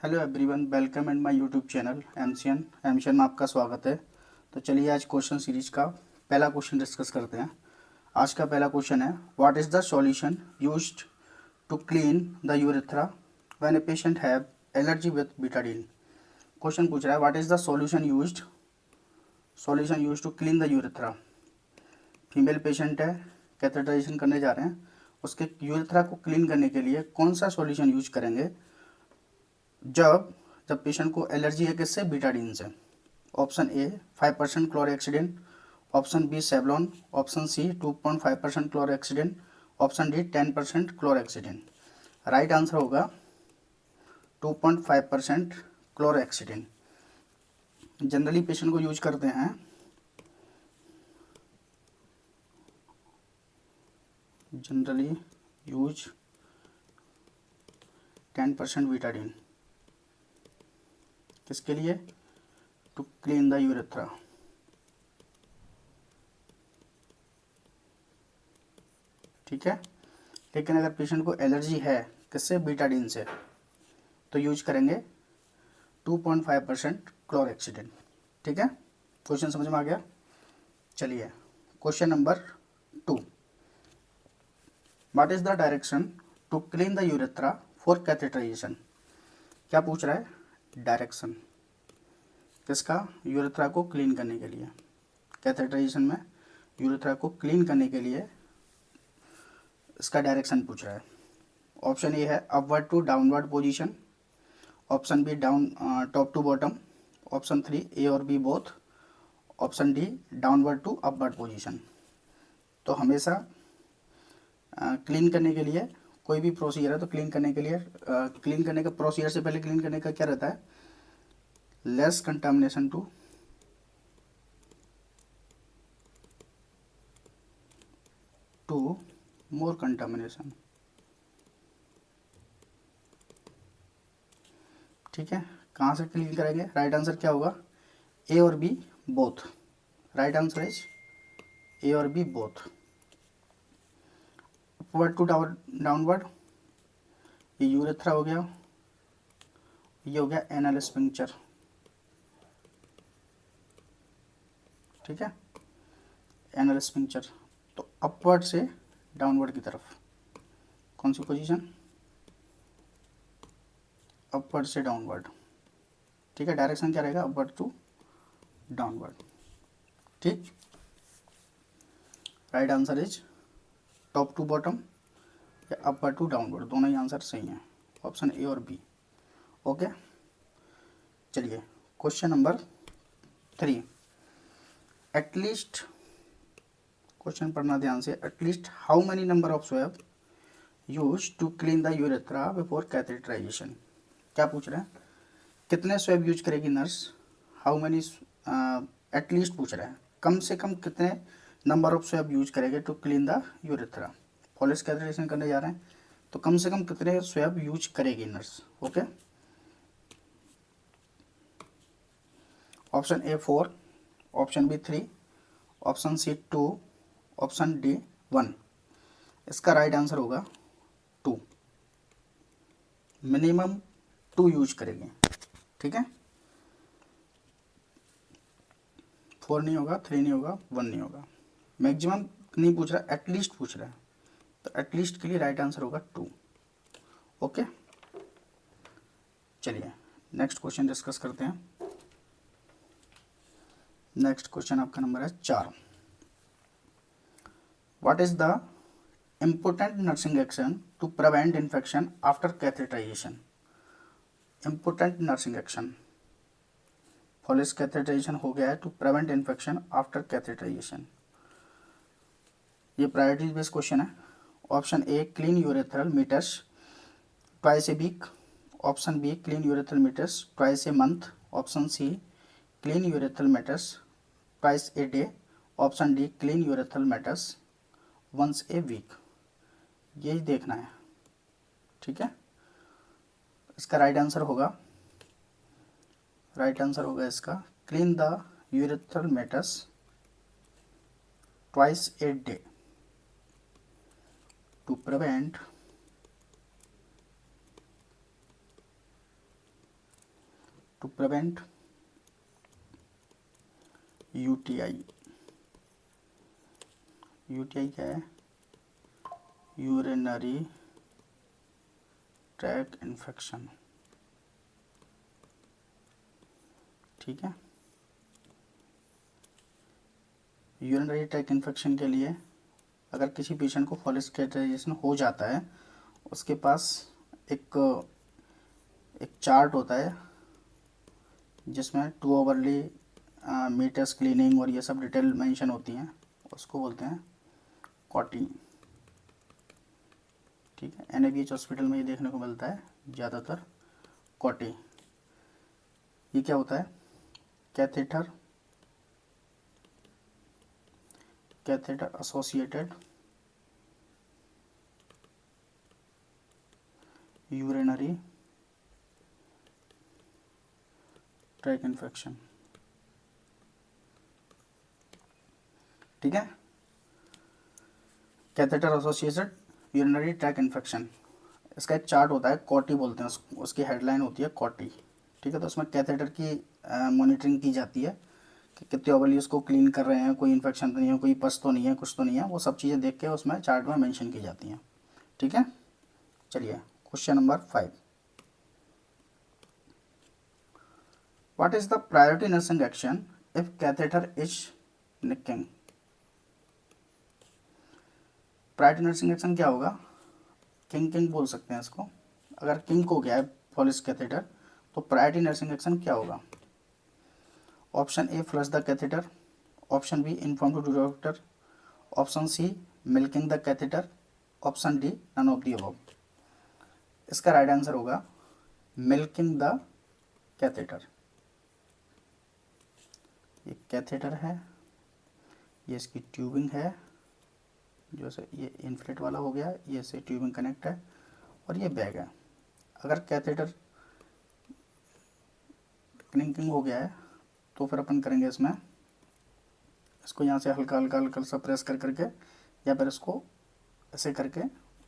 Hello everyone, welcome in my YouTube channel MCN में आपका स्वागत है। तो चलिए आज क्वेश्चन सीरीज का पहला क्वेश्चन डिस्कस करते हैं। आज का पहला क्वेश्चन है, what is the solution used to clean the urethra when a patient have allergy with betadine. Question पूछ रहा है, what is the solution used to clean the urethra. Female patient है, कैथेटराइजेशन करने जा रहे हैं, उसके यूरेथ्रा को क्लीन करने के लिए कौन सा सॉल्यूशन यूज करेंगे जब जब पेशेंट को एलर्जी है किससे, बीटाडीन से। Option A 5% chlorhexidine, option B Savlon, option C 2.5% chlorhexidine, option D 10% chlorhexidine. Right answer होगा 2.5% क्लोरोहेक्सिडिन। जनरली पेशेंट को यूज करते हैं जनरली यूज 10% बीटाडीन किसके लिए, टू क्लीन द यूरेथ्रा। ठीक है, लेकिन अगर पेशेंट को एलर्जी है किससे, बीटाडीन से, तो यूज करेंगे 2.5% क्लोरोहेक्सिडिन। ठीक है, क्वेश्चन समझ में आ गया। चलिए question number 2, what is the direction to clean the urethra for catheterisation. क्या पूछ रहा है, डायरेक्शन किसका, यूरेथ्रा को क्लीन करने के लिए। कैथेटराइजेशन में यूरेथ्रा को क्लीन करने के लिए इसका डायरेक्शन पूछ रहा है। ऑप्शन ए है upward to downward position, option B down top to bottom, option 3 A और B both, option D downward to upward position. तो हमेशा क्लीन करने के लिए कोई भी प्रोसीजर है तो क्लीन करने के लिए क्लीन करने का प्रोसीजर से पहले क्लीन करने का क्या रहता है, less contamination to more contamination. ठीक है, कहाँ से क्लीन करेंगे, राइट आंसर क्या होगा, ए और B both. Right answer is A और B both. Upward to downward, ये यूरेथ्रा हो गया, ये हो गया एनल स्फिंक्टर। ठीक है, एनल स्फिंक्टर। तो अपवर्ड से डाउनवर्ड की तरफ कौन सी पोजीशन, अपवर्ड से डाउनवर्ड। ठीक है, डायरेक्शन क्या रहेगा, अपवर्ड टू डाउनवर्ड। ठीक, right answer is top to bottom या अपवर्ड टू डाउनवर्ड, दोनों ही आंसर सही हैं, ऑप्शन ए और बी। ओके, चलिए क्वेश्चन नंबर 3, एटलीस्ट, क्वेश्चन पढ़ना ध्यान से, at least how many number of swab use to clean the urethra before catheterisation. क्या पूछ रहे हैं, कितने स्वैब यूज करेगी नर्स, हाउ मेनी, एटलीस्ट पूछ रहे हैं कम से कम कितने नंबर ऑफ स्वैब यूज करेंगे टू क्लीन द यूरेथ्रा। पॉलिश कैथेटराइजेशन करने जा रहे हैं तो कम से कम कितने स्वैब यूज करेगी nurse. Okay, option A 4, option B 3, option C 2, option D 1। इसका राइट आंसर होगा 2, मिनिमम 2 यूज करेंगे। ठीक है, 4 नहीं होगा, 3 नहीं होगा, 1 नहीं होगा, मैक्सिमम नहीं पूछ रहा, एटलीस्ट पूछ रहा है, तो एटलीस्ट के लिए राइट आंसर होगा 2। ओके, चलिए नेक्स्ट क्वेश्चन डिस्कस करते हैं। नेक्स्ट क्वेश्चन आपका नंबर है 4, what is the important nursing action to prevent infection after catheterisation. Important nursing action, पॉलिश कैथेटराइजेशन हो गया है, to prevent infection after catheterisation. ये प्रायोरिटी बेस्ड क्वेश्चन है। Option A clean urethral meatus twice a week, option B clean urethral meatus twice a month, option C clean urethral meatus twice a day, option D clean urethral meatus once a week. यही देखना है। ठीक है, इसका right answer होगा इसका clean the urethral meatus twice a day to prevent to prevent UTI. UTI क्या है? Urinary tract infection. ठीक है, यूरिनरी ट्रैक इन्फेक्शन के लिए अगर किसी पेशेंट को फॉलिस कैटेटराइजेशन हो जाता है, उसके पास एक चार्ट होता है जिसमें 2 आवरली मीटर्स क्लीनिंग और ये सब डिटेल मेंशन होती हैं, उसको बोलते हैं कॉटी। ठीक है, NABH हॉस्पिटल में ये देखने को मिलता है ज़्यादातर, कॉटी। ये क्या होता है? Catheter associated urinary tract infection. ठीक है, catheter associated urinary tract infection, इसका एक चार्ट होता है, कॉटी बोलते हैं उसकी हेडलाइन होती है कॉटी। ठीक है, तो उसमें कैथेटर की मॉनिटरिंग की जाती है कि कितने ओवरली उसको क्लीन कर रहे हैं, कोई इन्फेक्शन तो नहीं है, कोई पस तो नहीं है, कुछ तो नहीं है, वो सब चीज़ें देख के उसमें चार्ट में मेंशन की जाती हैं। ठीक है, चलिए question number 5, what is the priority nursing action if catheter is nicking? Priority nursing action क्या होगा? किंग बोल सकते हैं इसको। अगर किंग हो गया है फॉलिस कैथेटर तो प्रायोरिटी नर्सिंग एक्शन क्या होगा? Option A, flush the catheter. Option B, inform to doctor. Option C, milking the catheter. Option D, none of the above. इसका राइट आंसर होगा मिल्किंग द कैथेटर। ये catheter है, ये इसकी tubing है, जो से ये इन्फ्लेट वाला हो गया, ये से ट्यूबिंग कनेक्ट है, और ये बैग है। अगर कैथेटर क्लिंकिंग हो गया है तो फिर अपन करेंगे इसको यहाँ से हल्का हल्का हल्का सा प्रेस कर करके, या फिर इसको ऐसे करके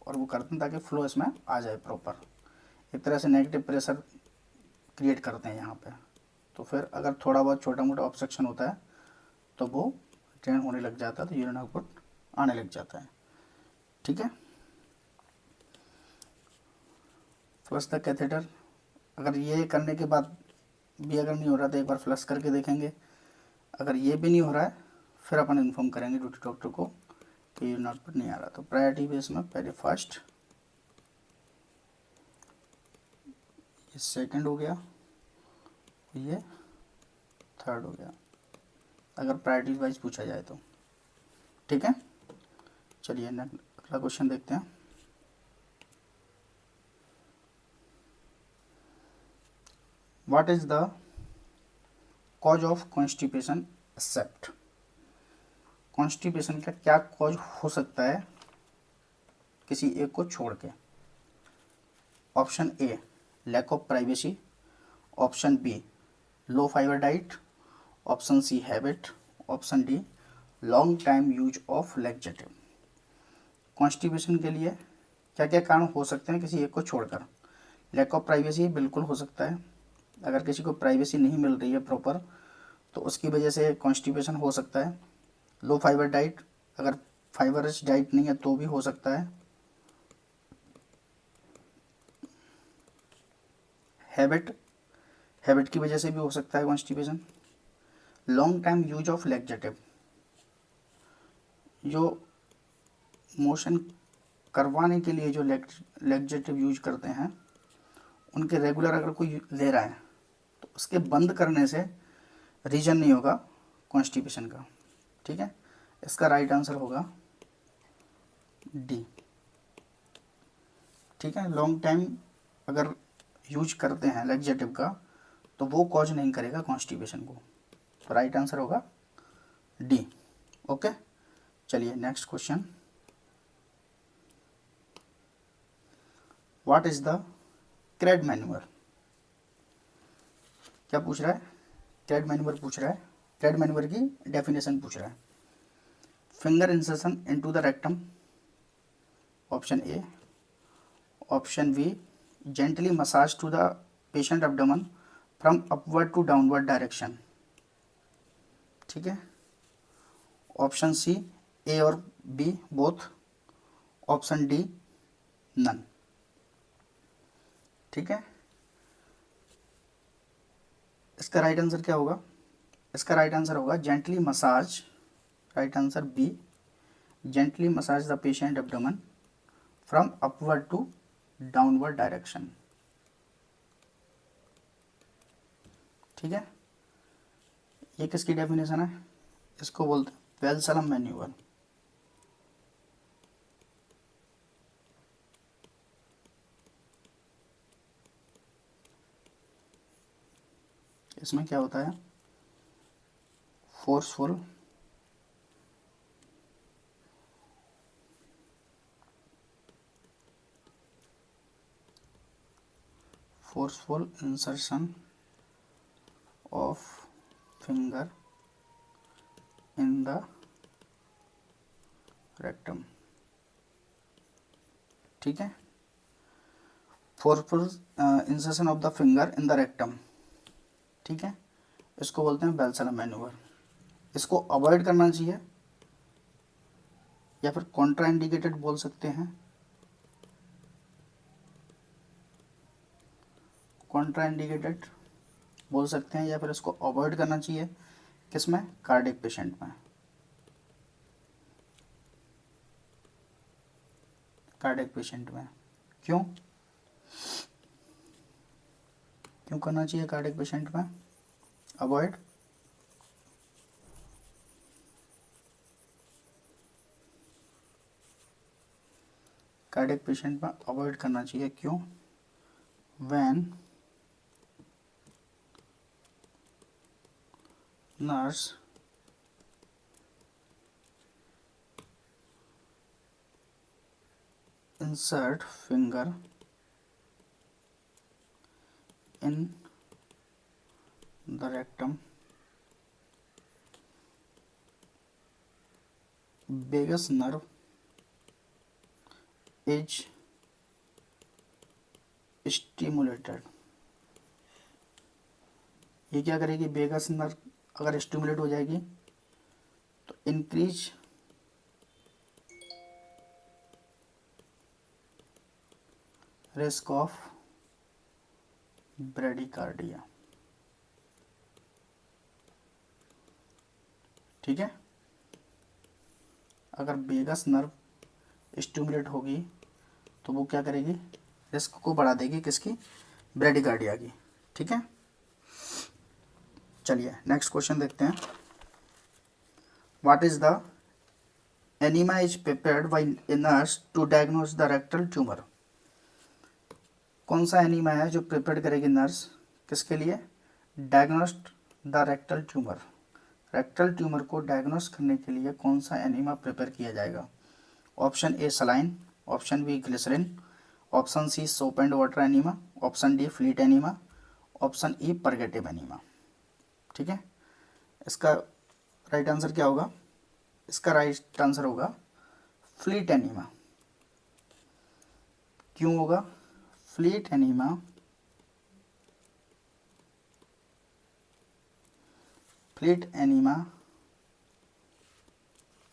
और वो करते हैं ताकि फ्लो इसमें आ जाए प्रॉपर। एक तरह से नेगेटिव प्रेशर क्रिएट करते हैं यहाँ पे। तो फिर अगर थोड़ा बहुत छोटा मोटा ऑब्स्ट्रक्शन होता है तो वो ड्रेन होने लग जाता है, तो यूरिन आउटपुट आने लग जाता है। ठीक है, फ्लश द कैथेटर, अगर ये करने के बाद भी अगर नहीं हो रहा तो एक बार फ्लश करके देखेंगे। अगर ये भी नहीं हो रहा है फिर अपन इन्फॉर्म करेंगे ड्यूटी डॉक्टर को कि यूरिन आउटपुट नहीं आ रहा। तो प्रायोरिटी बेस में पहले फर्स्ट, ये सेकंड हो गया, ये थर्ड हो गया, अगर प्रायोरिटी वाइज पूछा जाए तो। ठीक है, चलिए अगला क्वेश्चन देखते हैं। What is the cause of constipation except? Constipation का क्या कॉज हो सकता है किसी एक को छोड़ के? Option A, lack of privacy. Option B, low fibre diet. Option C, habit. Option D, long time use of laxative. Constipation के लिए क्या क्या कारण हो सकते हैं किसी एक को छोड़कर? लैक ऑफ प्राइवेसी बिल्कुल हो सकता है, अगर किसी को प्राइवेसी नहीं मिल रही है प्रॉपर तो उसकी वजह से कॉन्स्टिपेशन हो सकता है। लो फाइबर डाइट, अगर फाइबर रिच डाइट नहीं है तो भी हो सकता है। हैबिट की वजह से भी हो सकता है constipation. Long time use of laxative, जो मोशन करवाने के लिए जो लैक्सेटिव यूज करते हैं उनके रेगुलर अगर कोई ले रहा है तो उसके बंद करने से रीजन नहीं होगा कॉन्स्टिपेशन का। ठीक है, इसका राइट आंसर होगा डी। ठीक है, लॉन्ग टाइम अगर यूज करते हैं लैक्सेटिव का तो वो कॉज नहीं करेगा कॉन्स्टिपेशन को, तो राइट आंसर होगा डी। ओके, चलिए next question. What is the Crede manoeuvre? क्या पूछ रहा है? क्रेड मैन्यूअर पूछ रहा है। क्रेड मैन्यूअर की डेफिनेशन पूछ रहा है। Finger insertion into the rectum, option A. Option B, gently massage to the patient abdomen from upward to downward direction. ठीक है, ऑप्शन सी ए और B both, option D none. ठीक है, इसका राइट आंसर क्या होगा? इसका राइट आंसर होगा gently massage, right answer B, gently massage the patient abdomen from upward to downward direction. ठीक है, ये किसकी डेफिनेशन है? इसको बोलते हैं वेल्सलम मैन्यूअल। इसमें क्या होता है? Forceful insertion of finger in the rectum. ठीक है, forceful insertion of the finger in the rectum. ठीक है, इसको बोलते हैं वेल्सलम मैन्यूवर। इसको अवॉइड करना चाहिए या फिर कॉन्ट्राइंडिकेटेड बोल सकते हैं, कॉन्ट्राइंडिकेटेड बोल सकते हैं, या फिर इसको अवॉइड करना चाहिए किसमें? कार्डियक पेशेंट में, कार्डियक पेशेंट में। क्यों क्यों करना चाहिए कार्डियक पेशेंट में अवॉइड? कार्डियक पेशेंट में अवॉइड करना चाहिए क्यों? When nurse insert finger in the rectum, vagus nerve is stimulated। ये क्या करेगी? वेगस नर्व अगर स्टिमुलेट हो जाएगी तो इंक्रीज रिस्क ऑफ ब्रेडिकार्डिया। ठीक है, अगर वेगस नर्व स्टिमुलेट होगी तो वो क्या करेगी? रिस्क को बढ़ा देगी किसकी? ब्रेडिकार्डिया की। ठीक है, चलिए नेक्स्ट क्वेश्चन देखते हैं। What is the enema is prepared by a nurse to diagnose the rectal tumour. कौन सा एनीमा है जो प्रिपेयर करेगी नर्स किसके लिए? Diagnose the rectal tumour. Rectal tumour को डायग्नोस करने के लिए कौन सा एनीमा प्रिपेयर किया जाएगा? Option A saline, option B glycerine, option C soap and water enema, option D fleet enema, option E purgative enema. ठीक है, इसका राइट आंसर क्या होगा? इसका राइट आंसर होगा फ्लीट एनीमा। क्यों होगा? Fleet enema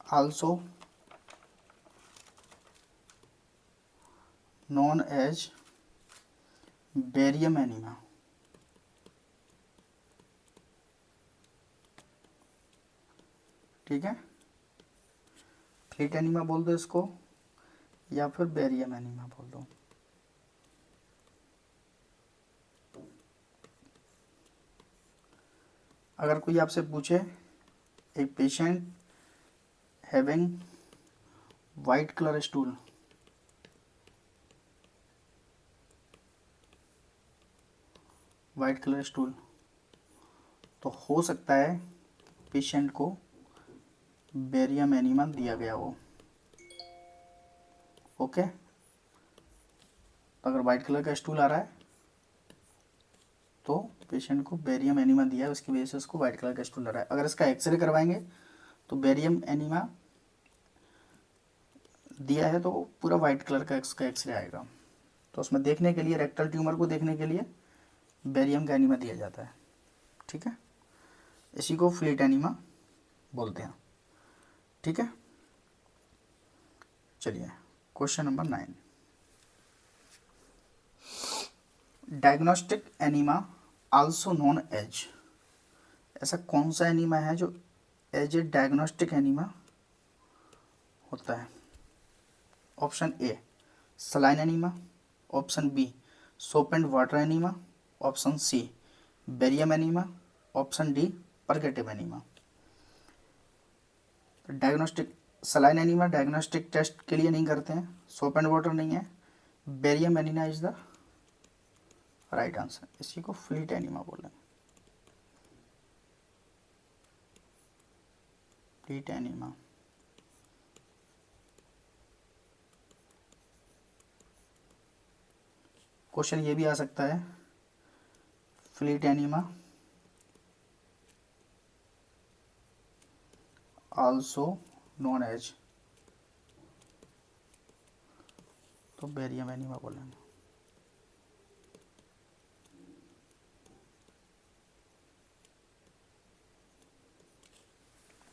also known as barium anemia। ठीक है, फ्लीट एनीमा बोल दो इसको या फिर बेरियम एनीमा बोल दो। अगर कोई आपसे पूछे एक patient having white colour stool, white colour stool, तो हो सकता है पेशेंट को बेरियम एनीमा दिया गया हो। ओके, तो अगर वाइट कलर का स्टूल आ रहा है तो पेशेंट को बेरियम एनीमा दिया है, उसकी वजह से उसको वाइट कलर का स्टूल आ रहा है। अगर इसका एक्सरे करवाएंगे तो बेरियम एनीमा दिया है तो पूरा वाइट कलर का इसका एक्सरे आएगा। तो उसमें देखने के लिए, रेक्टल ट्यूमर को देखने के लिए बेरियम का एनीमा दिया जाता है। ठीक है, इसी को फ्लीट एनीमा बोलते हैं। ठीक है, चलिए question number 9, diagnostic enema also known as, ऐसा कौन सा एनीमा है जो एज ए डायग्नोस्टिक एनीमा होता है? Option A saline enema, option B soap and water enema, option C barium enema, option D purgative enema. Diagnostic saline enema diagnostic test के लिए नहीं करते हैं, सोप एंड वाटर नहीं है, barium enema is the right answer, इसी को fleet enema बोलेंगे। फ्लीट एनीमा, क्वेश्चन ये भी आ सकता है, fleet enema also known as, तो बेरियम एनीमा बोलेंगे।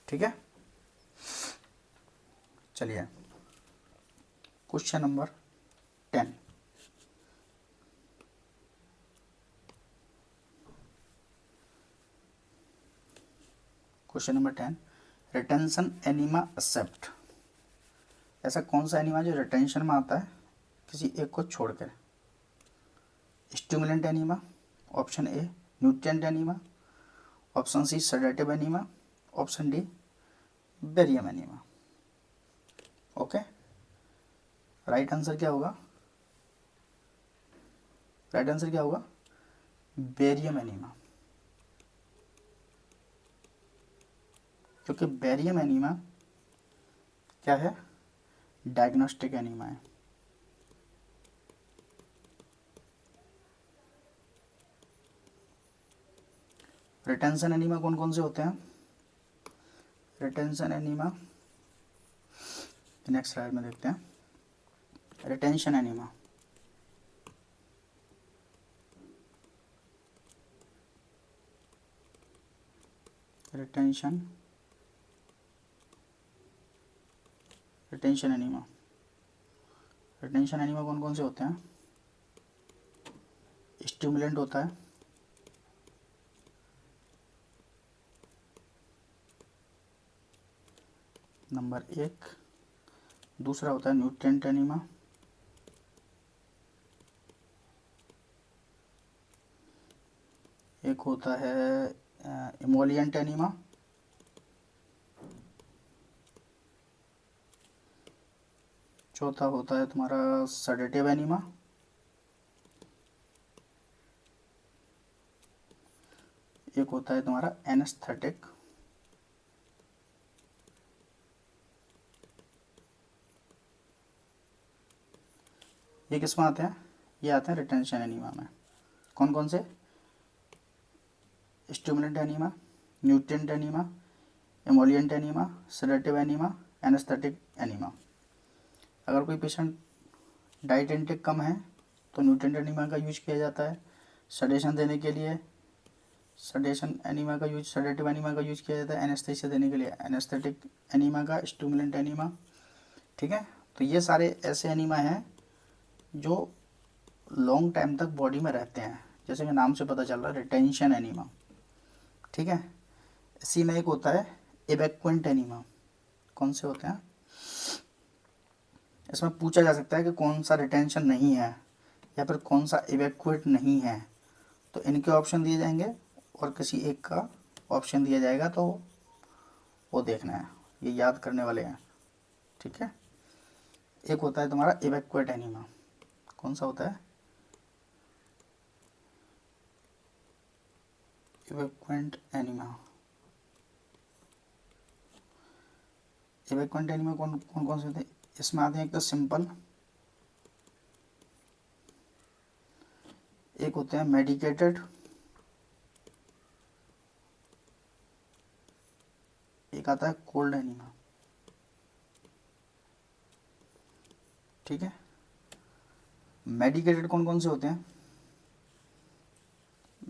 ठीक है, चलिए question number 10, question number 10, retention enema except, ऐसा कौन सा एनीमा जो रिटेंशन में आता है किसी एक को छोड़कर? Stimulant enema, option A nutrient enema, option C sedative enema, option D barium enema. Okay, right answer क्या होगा? राइट आंसर क्या होगा? बेरियम एनीमा, क्योंकि बेरियम एनीमा क्या है? डायग्नोस्टिक एनीमा है। रिटेंशन एनीमा कौन कौन से होते हैं? रिटेंशन एनीमा नेक्स्ट स्लाइड में देखते हैं। Retention enema, retention retention enema, retention enema कौन कौन से होते हैं? स्टिमुलेंट होता है, नंबर 1, दूसरा होता है न्यूट्रिएंट एनीमा, एक होता है इमोलिएंट एनीमा, चौथा होता है तुम्हारा सेडेटिव एनीमा, एक होता है तुम्हारा एनेस्थेटिक, ये किस में आते हैं? ये आते हैं रिटेंशन एनीमा में। कौन कौन से? Stimulant enema, nutrient enema, emollient enema, sedative enema, anaesthetic enema. अगर कोई पेशेंट डाइट इंटेक कम है तो न्यूट्रिएंट एनीमा का यूज किया जाता है। सडेशन देने के लिए सडेशन एनीमा का यूज, सेडेटिव एनीमा का यूज किया जाता है। एनेस्थेसिया देने के लिए एनेस्थेटिक एनीमा का, स्टिमुलेंट एनीमा। ठीक है, तो ये सारे ऐसे एनीमा हैं जो लॉन्ग टाइम तक बॉडी में रहते हैं, जैसे कि नाम से पता चल रहा है रिटेंशन एनीमा। ठीक है, इसी में एक होता है इवैक्वेंट एनीमा। कौन से होते हैं? इसमें पूछा जा सकता है कि कौन सा रिटेंशन नहीं है या फिर कौन सा इवैक्यूएट नहीं है, तो इनके ऑप्शन दिए जाएंगे और किसी एक का ऑप्शन दिया जाएगा, तो वो देखना है, ये याद करने वाले हैं। ठीक है, एक होता है तुम्हारा इवैक्यूएट एनीमा। कौन सा होता है? Evacuant enema. इवैक्यूएंट एनीमा कौन कौन कौन से होते हैं? इसमें आते हैं एक तो सिंपल, एक होते हैं मेडिकेटेड, एक आता है कोल्ड एनीमा। ठीक है, मेडिकेटेड कौन कौन से होते हैं?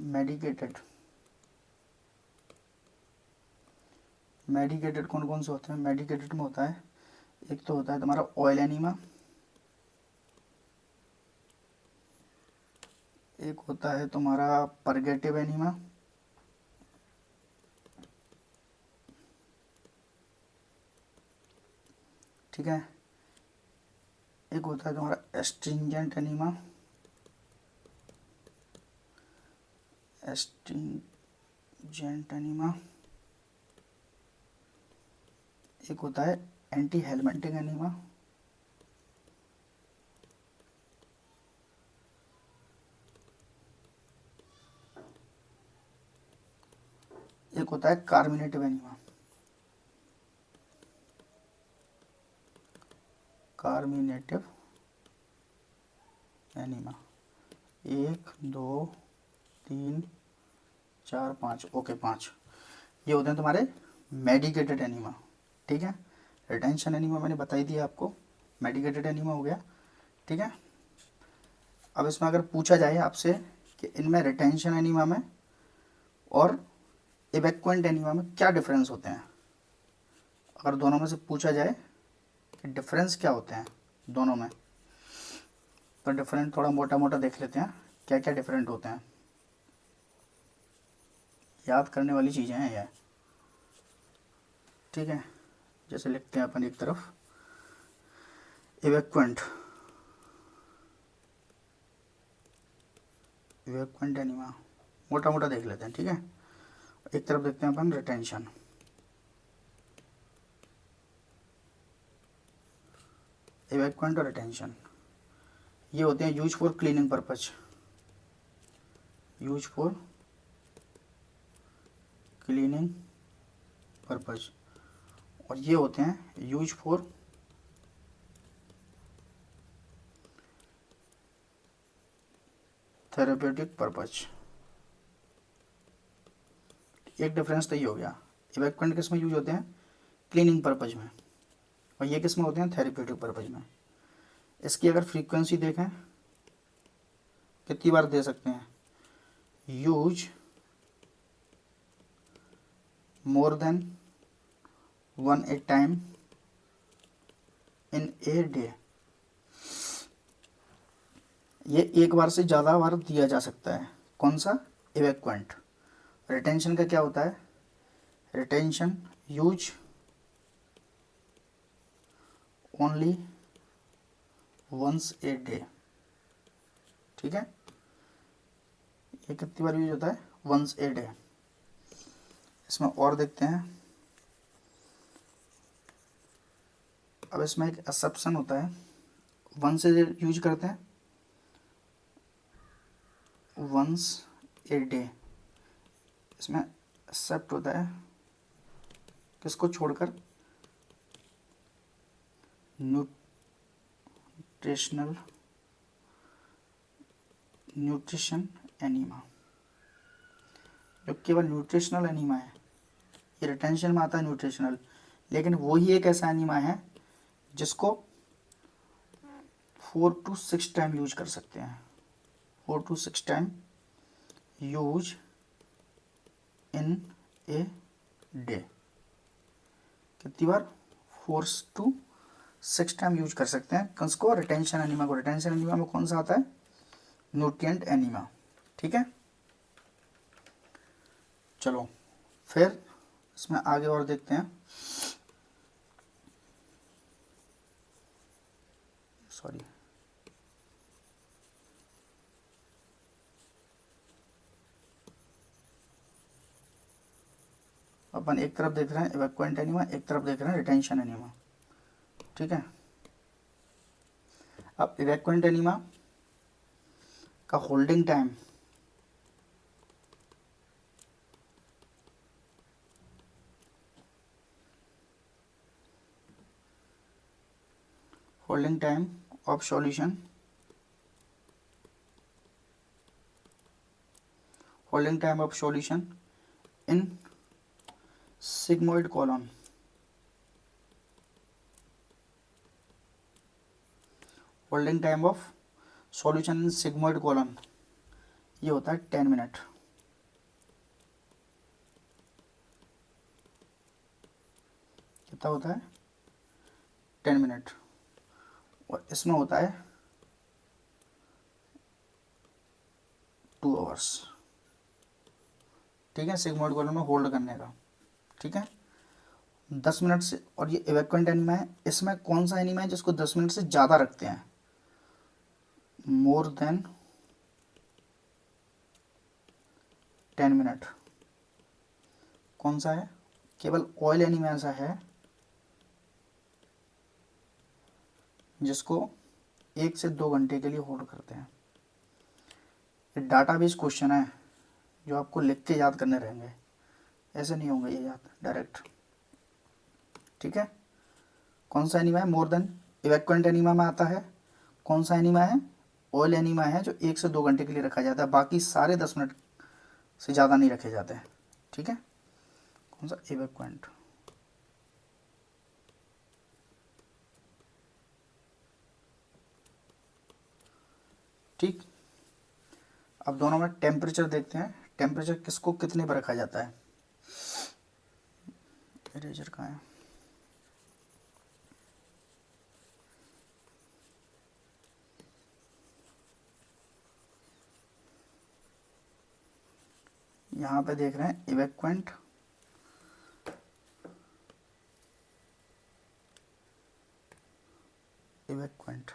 मेडिकेटेड, मेडिकेटेड कौन कौन से होते हैं? मेडिकेटेड में होता है, एक तो होता है तुम्हारा ऑयल एनीमा, एक होता है तुम्हारा परगेटिव एनीमा, ठीक है, एक होता है तुम्हारा एस्ट्रिंजेंट एनीमा, एस्ट्रिंजेंट एनीमा, एक होता है एंटी हेलमेंटिक एनीमा, एक होता है carminative enema, carminative enema, 1 2 3 4 5, okay 5, ये होते हैं तुम्हारे मेडिकेटेड एनीमा, ठीक है। रिटेंशन एनीमा मैंने बता ही दिया आपको, मेडिकेटेड एनीमा हो गया, ठीक है। अब इसमें अगर पूछा जाए आपसे कि इनमें रिटेंशन एनीमा में और इवैक्वेंट एनीमा में क्या डिफरेंस होते हैं, अगर दोनों में से पूछा जाए कि डिफरेंस क्या होते हैं दोनों में, तो डिफरेंट थोड़ा मोटा मोटा देख लेते हैं, क्या क्या डिफरेंट होते हैं, याद करने वाली चीज़ें हैं ये, ठीक है। जैसे लिखते हैं अपन एक तरफ इवैक्वेंट, इवैक्वेंट एनीमा मोटा मोटा देख लेते हैं, ठीक है। एक तरफ देखते हैं अपन रिटेंशन, इवैक्वेंट और रिटेंशन, ये होते हैं use for cleaning purpose, use for cleaning purpose, और ये होते हैं यूज फॉर थेरेप्यूटिक पर्पज। एक डिफरेंस तो ये हो गया, इवैक्वेंट किस में यूज होते हैं? क्लीनिंग पर्पज में, और ये किस में होते हैं? थेरेप्यूटिक पर्पज में। इसकी अगर फ्रीक्वेंसी देखें कितनी बार दे सकते हैं? Use more than 1 A time in a day, ये एक बार से ज़्यादा बार दिया जा सकता है। कौन सा? इवैक्वेंट। रिटेंशन का क्या होता है? Retention use only once a day, ठीक है। ये कितनी बार यूज होता है? Once a day. इसमें और देखते हैं, अब इसमें एक एक्सेप्शन होता है, वंस ए डे यूज करते हैं, वंस ए डे, इसमें एक्सेप्ट होता है किसको छोड़कर? न्यूट्रिशन एनीमा, जो केवल न्यूट्रिशनल एनीमा है, ये रिटेंशन में आता है न्यूट्रिशनल, लेकिन वही एक ऐसा एनीमा है जिसको 4 to 6 टाइम यूज कर सकते हैं, 4 to 6 time use in a day. कितनी बार? 4 to 6 टाइम यूज कर सकते हैं किसको? रिटेंशन एनीमा को। रिटेंशन एनीमा में कौन सा आता है? न्यूट्रिएंट एनीमा, ठीक है। चलो फिर इसमें आगे और देखते हैं, सॉरी, अपन एक तरफ देख रहे हैं इवैक्वेंट एनीमा, एक तरफ देख रहे हैं रिटेंशन एनीमा, ठीक है। अब इवैक्वेंट एनीमा का holding time of solution, holding time of solution in sigmoid column, holding time of solution in sigmoid column, ये होता है 10 मिनट, कितना होता है 10 मिनट, और इसमें होता है 2 आवर्स। ठीक है, सिग्मोइड कॉलम में होल्ड करने का। ठीक है, 10 मिनट से, और ये इवैक्यूएंट एनीमा है, इसमें कौन सा एनीमा है जिसको 10 मिनट से ज़्यादा रखते हैं, मोर देन 10 मिनट, कौन सा है, केवल ऑयल एनीमा ऐसा है जिसको 1 से 2 घंटे के लिए होल्ड करते हैं। ये डाटाबेस क्वेश्चन है जो आपको लिख के याद करने रहेंगे, ऐसे नहीं होंगे ये याद डायरेक्ट। ठीक है, कौन सा एनीमा है, मोर देन, इवैक्यूएंट एनीमा में आता है, कौन सा एनीमा है, ऑयल एनीमा है जो 1 से 2 घंटे के लिए रखा जाता है, बाकी सारे 10 मिनट से ज़्यादा नहीं रखे जाते हैं। ठीक है, कौन सा, इवैक्यूएंट। ठीक, अब दोनों में टेम्परेचर देखते हैं, टेम्परेचर किसको कितने पर रखा जाता है। इरेजर कहाँ है, यहाँ पे देख रहे हैं इवैक्यूएंट, इवैक्यूएंट,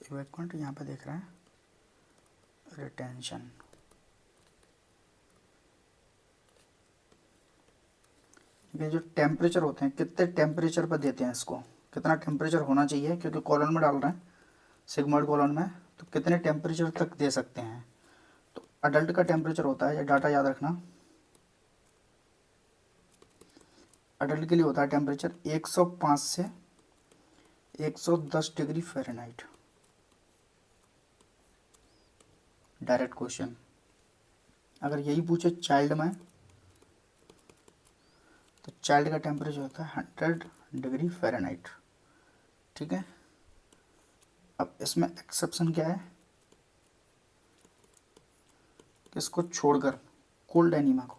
इवैक्यूएंट, यहाँ पे देख रहे हैं रिटेंशन। ये जो टेम्परेचर होते हैं, कितने टेम्परेचर पर देते हैं इसको, कितना टेम्परेचर होना चाहिए, क्योंकि कॉलन में डाल रहे हैं, सिग्मोइड कॉलन में, तो कितने टेम्परेचर तक दे सकते हैं। तो अडल्ट का टेम्परेचर होता है, ये डाटा याद रखना, अडल्ट के लिए होता है टेम्परेचर 105 से 110 डिग्री फ़ारेनहाइट। Direct question. अगर यही पूछे चाइल्ड में, तो चाइल्ड का टेम्परेचर होता है 100 डिग्री फ़ारेनहाइट। ठीक है, अब इसमें एक्सेप्शन क्या है, किसको छोड़कर, कोल्ड एनीमा को,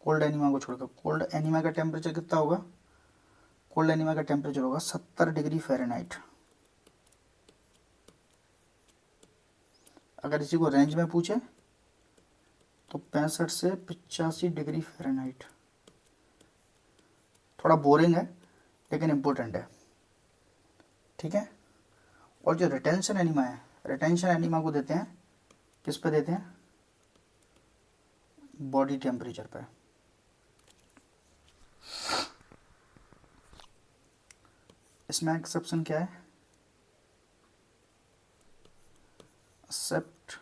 कोल्ड एनीमा को छोड़कर। कोल्ड एनीमा का टेम्परेचर कितना होगा, कोल्ड एनीमा का टेम्परेचर होगा 70 डिग्री फ़ारेनहाइट। अगर इसी को रेंज में पूछे तो 65 से 85 डिग्री फ़ारेनहाइट। थोड़ा बोरिंग है लेकिन इम्पोर्टेंट है। ठीक है, और जो रिटेंशन एनीमा है, रिटेंशन एनीमा को देते हैं, किस पे देते हैं, बॉडी टेम्परेचर पर। इसमें एक्सेप्शन क्या है, एक्सेप्ट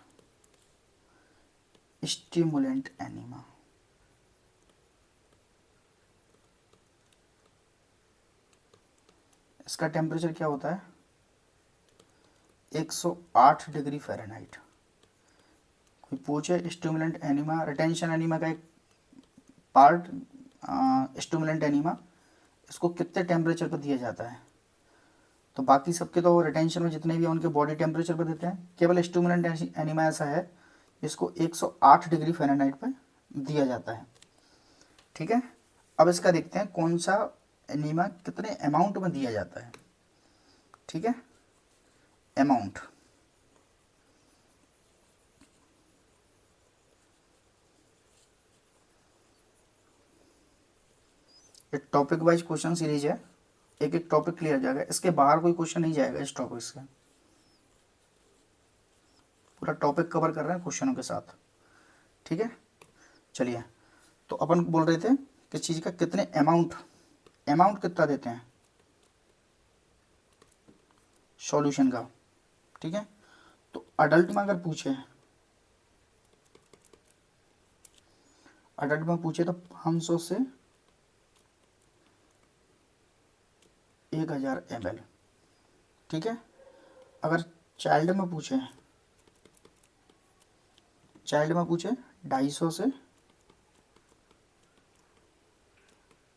स्टिमुलेंट एनीमा। इसका टेम्परेचर क्या होता है, 108 डिग्री फ़ारेनहाइट। कोई पूछे स्टिमुलेंट एनीमा, रिटेंशन एनीमा का एक पार्ट स्टिमुलेंट एनीमा, इसको कितने टेम्परेचर पर दिया जाता है, तो बाकी सबके तो रिटेंशन में जितने भी हैं उनके बॉडी टेम्परेचर पर देते हैं, केवल स्टिमुलेंट एनीमा ऐसा है जिसको 108 डिग्री फ़ारेनहाइट पर दिया जाता है। ठीक है, अब इसका देखते हैं कौन सा एनीमा कितने अमाउंट में दिया जाता है। ठीक है, अमाउंट, ये टॉपिक वाइज क्वेश्चन सीरीज है, एक एक टॉपिक क्लियर हो जाएगा, इसके बाहर कोई क्वेश्चन नहीं जाएगा इस टॉपिक से, पूरा टॉपिक कवर कर रहे हैं क्वेश्चनों के साथ। ठीक है, चलिए, तो अपन बोल रहे थे किस चीज़ का, कितने अमाउंट, अमाउंट कितना देते हैं सॉल्यूशन का। ठीक है, तो अडल्ट में अगर पूछे, अडल्ट में पूछे तो 500 से 1000 ml। ठीक है, अगर चाइल्ड में पूछे, चाइल्ड में पूछे 250 से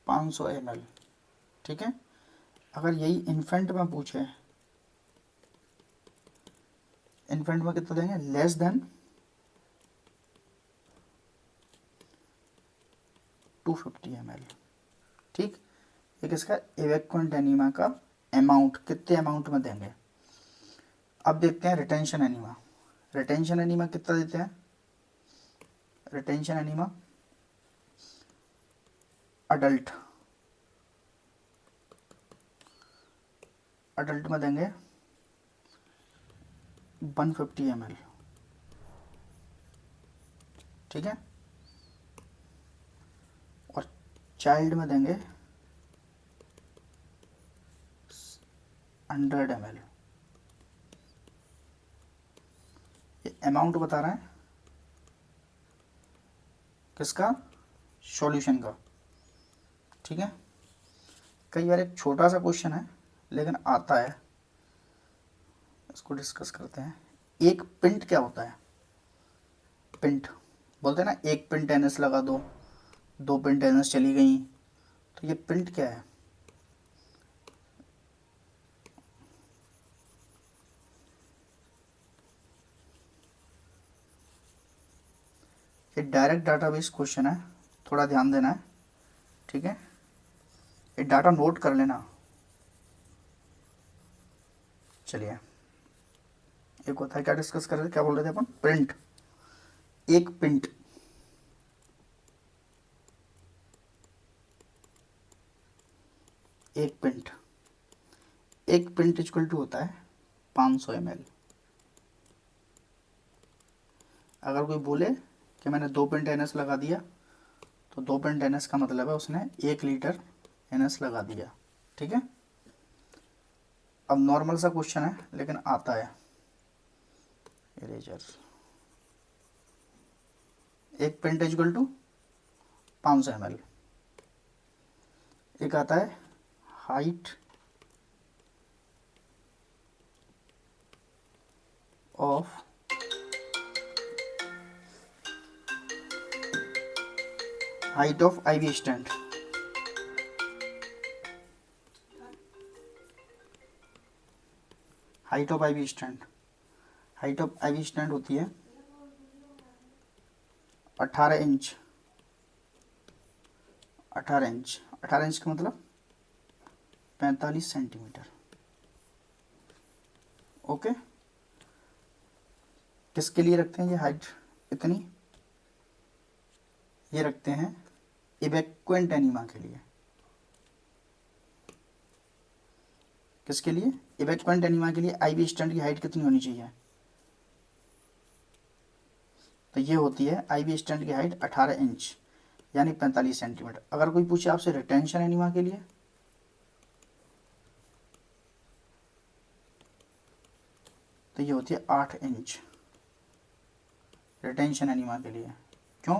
500 ml। ठीक है, अगर यही इन्फेंट में पूछे, इन्फेंट में कितना देंगे, लेस देन 250 ml। ठीक, ये किसका, इवेक्वेंट एनीमा का अमाउंट कितने अमाउंट में देंगे। अब देखते हैं रिटेंशन एनीमा। रिटेंशन एनीमा कितना देते हैं, रिटेंशन एनीमा अडल्ट, अडल्ट में देंगे 150 ml। ठीक है, और चाइल्ड में देंगे 100 ml। ये अमाउंट बता रहा है किसका, सॉल्यूशन का। ठीक है, कई बार एक छोटा सा क्वेश्चन है लेकिन आता है, इसको डिस्कस करते हैं। एक पिंट क्या होता है, पिंट बोलते हैं ना, एक पिंट एनएस लगा दो, 2 पिंट एनएस चली गई, तो ये पिंट क्या है। ये डायरेक्ट डाटाबेस क्वेश्चन है, थोड़ा ध्यान देना है। ठीक है, ये डाटा नोट कर लेना। चलिए, एक होता है, क्या डिस्कस कर रहे थे, क्या बोल रहे थे अपन, प्रिंट। एक पिंट, एक पिंट, एक पिंट इक्वल टू होता है 500 ml। अगर कोई बोले कि मैंने 2 पिंट एनएस लगा दिया, तो 2 पिंट एनएस का मतलब है उसने 1 लीटर एनएस लगा दिया। ठीक है, अब नॉर्मल सा क्वेश्चन है लेकिन आता है, इरेजर। एक पिंट इक्वल टू 500 ml। एक आता है height of IV stand. Height of IV stand, height of IV stand होती है 18 इंच। 18 इंच, 18 इंच का मतलब 45 सेंटीमीटर। ओके, किसके लिए रखते हैं ये हाइट इतनी, ये रखते हैं इवेक्वेंट एनीमा के लिए। किसके लिए, इवेक्वेंट एनीमा के लिए आईवी स्टैंड की हाइट कितनी होनी चाहिए, तो ये होती है आईवी स्टैंड की हाइट 18 इंच यानी 45 सेंटीमीटर। अगर कोई पूछे आपसे रिटेंशन एनीमा के लिए, तो ये होती है 8 इंच रिटेंशन एनीमा के लिए। क्यों,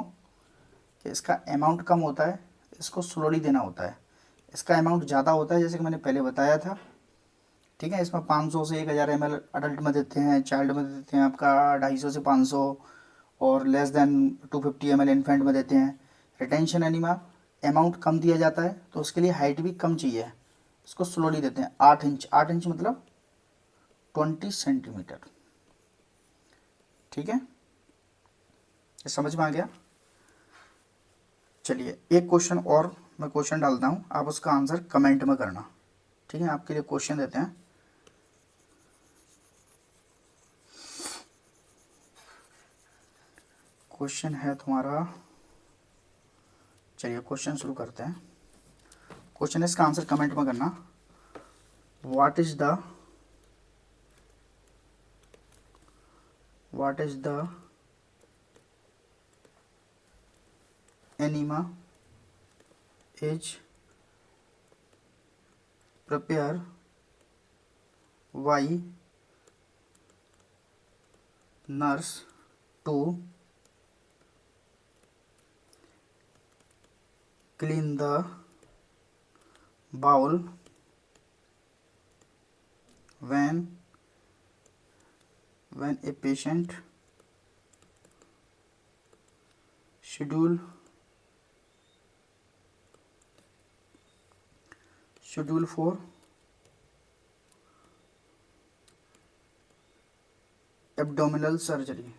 कि इसका अमाउंट कम होता है, इसको स्लोली देना होता है। इसका अमाउंट ज़्यादा होता है, जैसे कि मैंने पहले बताया था। ठीक है, इसमें 500 से 1000 ml अडल्ट में देते हैं, चाइल्ड में देते हैं आपका 250 से 500, और लेस देन 250 ml इन्फेंट में देते हैं। रिटेंशन एनीमा अमाउंट कम दिया जाता है तो उसके लिए हाइट भी कम चाहिए, इसको स्लोली देते हैं। 8 इंच, 8 इंच मतलब 20 सेंटीमीटर। ठीक है, ये समझ में आ गया। चलिए, एक क्वेश्चन और मैं क्वेश्चन डालता हूँ, आप उसका आंसर कमेंट में करना। ठीक है, आपके लिए क्वेश्चन देते हैं। क्वेश्चन है तुम्हारा, चलिए क्वेश्चन शुरू करते हैं। क्वेश्चन है, इसका आंसर कमेंट में करना। What is the enema is prepare by nurse to clean the bowl when a patient schedule for abdominal surgery.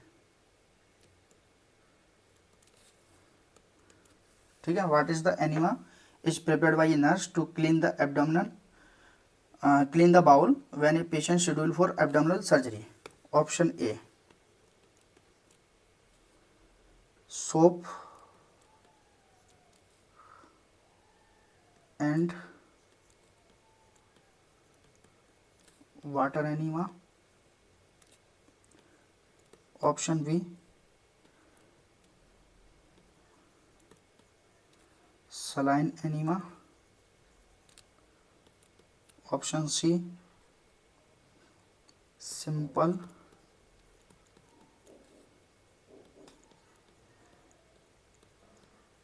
ठीक है, what is the enema is prepared by nurse to clean the abdominal clean the bowel when a patient schedule for abdominal surgery. Option A soap and water enema. Option B saline enema. Option C simple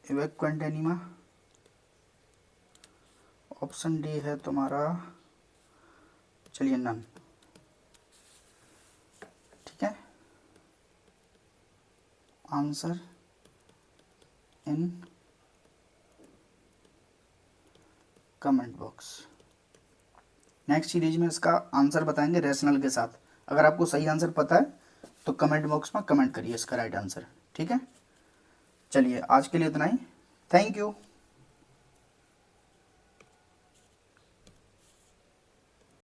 evacuant enema. Option D है तुम्हारा, चलिए नन। ठीक है, answer in comment box. Next series में इसका answer बताएंगे rational के साथ। अगर आपको सही आंसर पता है तो कमेंट बॉक्स में कमेंट करिए इसका राइट आंसर। ठीक है, चलिए आज के लिए इतना ही। Thank you.